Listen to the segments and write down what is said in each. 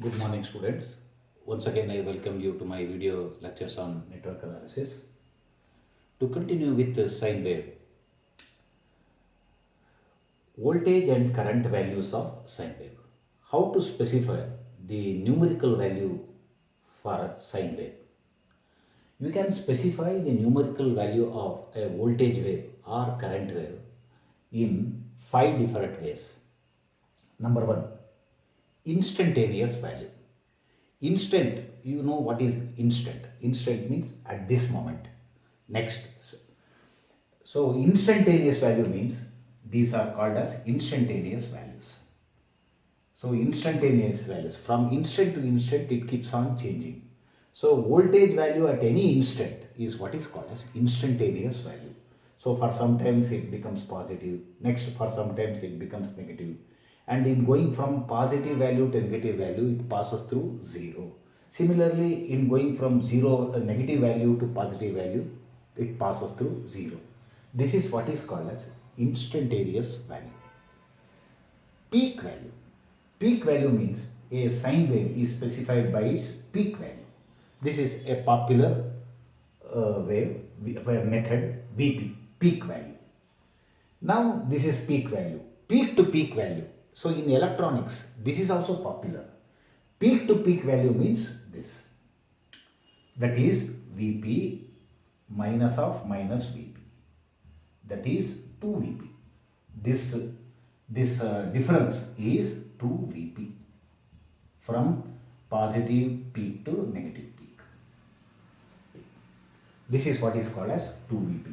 Good morning, students. Once again, I welcome you to my video lectures on network analysis. To continue with the sine wave, voltage and current values of sine wave. How to specify the numerical value for a sine wave? You can specify the numerical value of a voltage wave or current wave in five different ways. Number one, instantaneous value. Instant, you know what is instant? Instant means at this moment. Next. So instantaneous value means these are called as instantaneous values. So instantaneous values, from instant to instant it keeps on changing. So voltage value at any instant is what is called as instantaneous value. So for sometimes it becomes positive, next for sometimes it becomes negative, and in going from positive value to negative value it passes through zero. Similarly, in going from zero negative value to positive value it passes through zero. This is what is called as instantaneous value. Peak value. Peak value means a sine wave is specified by its peak value. This is a popular method, VP, peak value. Now this is peak value, peak to peak value. So in electronics, this is also popular. Peak to peak value means this. That is VP minus of minus VP. That is 2 VP. This difference is 2 VP from positive peak to negative peak. This is what is called as 2 VP.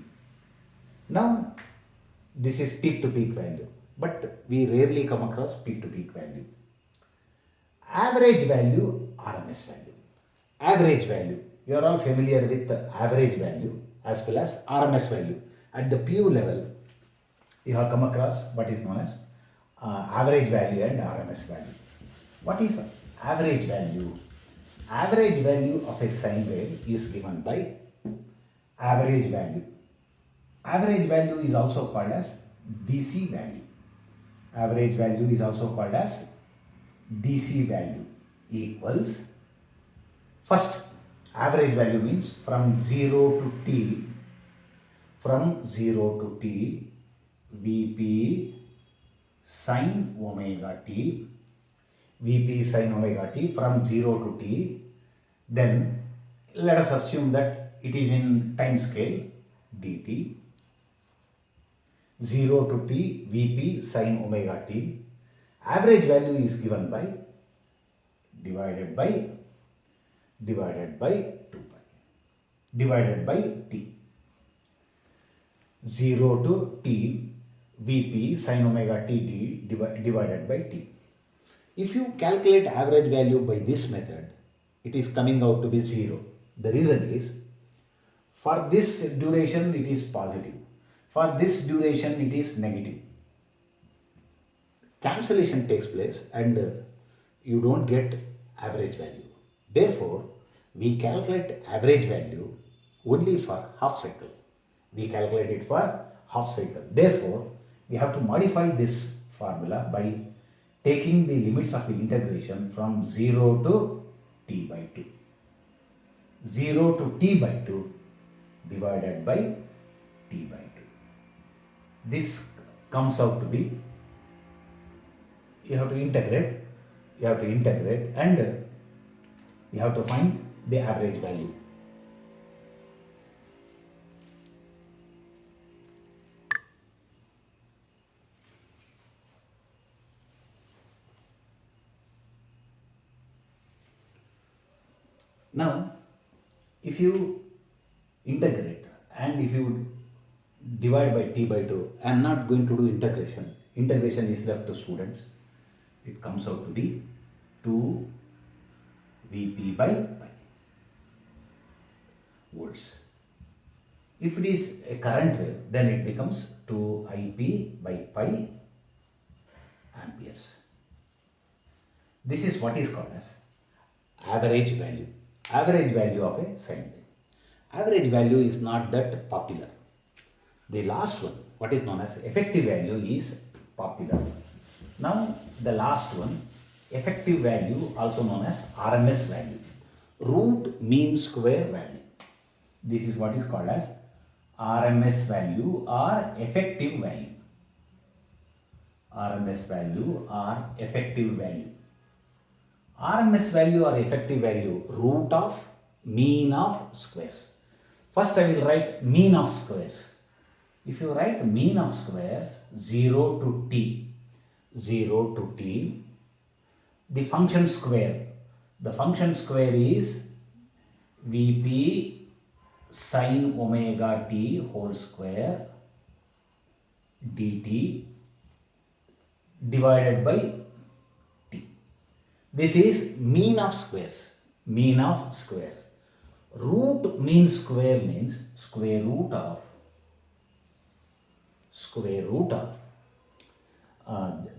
Now this is peak to peak value, but we rarely come across peak to peak value. Average value, RMS value. Average value. You are all familiar with the average value as well as RMS value. At the PU level, you have come across what is known as average value and RMS value. What is average value? Average value of a sine wave is given by average value. Average value is also called as DC value. Average value is also called as DC value equals, first average value means from 0 to t, from 0 to t, Vp sin omega t, Vp sin omega t from 0 to t. Then let us assume that it is in time scale dt, 0 to t Vp sin omega t. Average value is given by divided by 2 pi divided by t. 0 to t Vp sin omega t d divided by t. If you calculate average value by this method, it is coming out to be 0. The reason is, for this duration it is positive, for this duration it is negative. Cancellation takes place and you don't get average value. Therefore, we calculate average value only for half cycle. We calculate it for half cycle. Therefore, we have to modify this formula by taking the limits of the integration from 0 to t by 2. 0 to t by 2 divided by t by 2. This comes out to be, you have to integrate and you have to find the average value. Now, if you integrate and if you divide by t by 2, I am not going to do integration. Integration is left to students. It comes out to be 2 Vp by pi volts. If it is a current wave, then it becomes 2 Ip by pi amperes. This is what is called as average value. Average value of a sine wave. Average value is not that popular. The last one, what is known as effective value, is popular. Now the last one, effective value, also known as RMS value, root mean square value. This is what is called as RMS value or effective value. RMS value or effective value. RMS value or effective value, root of mean of squares. First I will write mean of squares. If you write mean of squares 0 to t, 0 to t, the function square. The function square is Vp sine omega t whole square dt divided by t. This is mean of squares. Mean of squares. Root mean square means square root of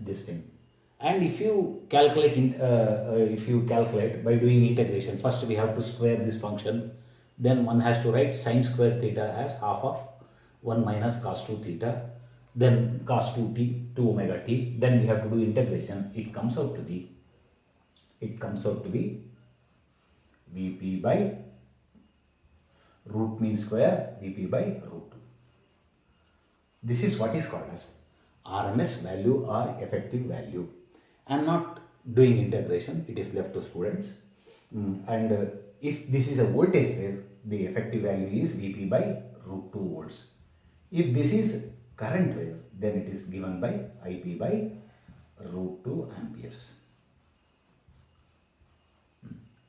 this thing. And if you calculate by doing integration, first we have to square this function. Then one has to write sine square theta as half of 1 minus cos 2 theta. Then cos 2t, 2 omega t. Then we have to do integration. It comes out to be Vp by root mean square, Vp by root 2. This is what is called as RMS value or effective value. I am not doing integration, it is left to students. And if this is a voltage wave, the effective value is Vp by root 2 volts. If this is current wave, then it is given by Ip by root 2 amperes.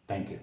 Thank you.